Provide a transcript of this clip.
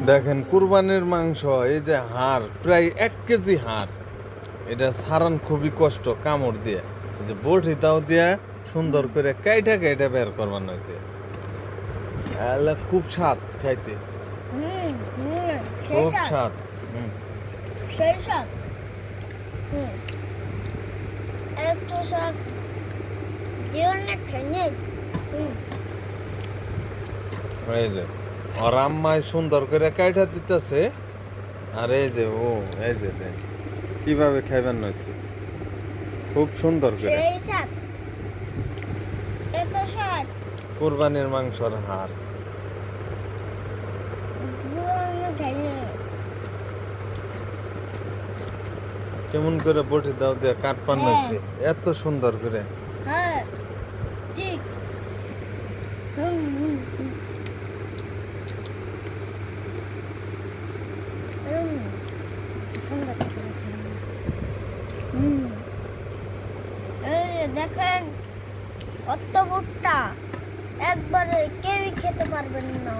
দেখেন কুরবানির মাংস, এই যে হাড় প্রায় 1 কেজি হাড়, এটা ছাড়ান খুবই কষ্ট কামড় দিয়ে। এই যে বটিটাও দিয়ে সুন্দর করে কাইটা কাইটা বের করবানো হয়েছে। খুব স্বাদ খাইতে, হুম হুম সেই খুব স্বাদ স্বাদ। হুম, সেই স্বাদ হুম এত স্বাদ জীবনে খাইনি হুম এই যে ওর আম্মাই সুন্দর করে কাইটা দিতেছে, আর এই যে এই যে দেখ কিভাবে খাইবেন হয়েছে, খুব সুন্দর করে। সেই স্বাদ এত স্বাদ কুরবানির মাংসর হাড় জীবনে খাইনি কেমন করে বটি দাও দিয়ে কাট পান্নাছে এত সুন্দর করে। হ্যাঁ ঠিক হুম হুম হুম হুম সুন্দর হুম এই যে দেখেন কত ভুট্টা একবারে কেউই খেতে পারবেন না।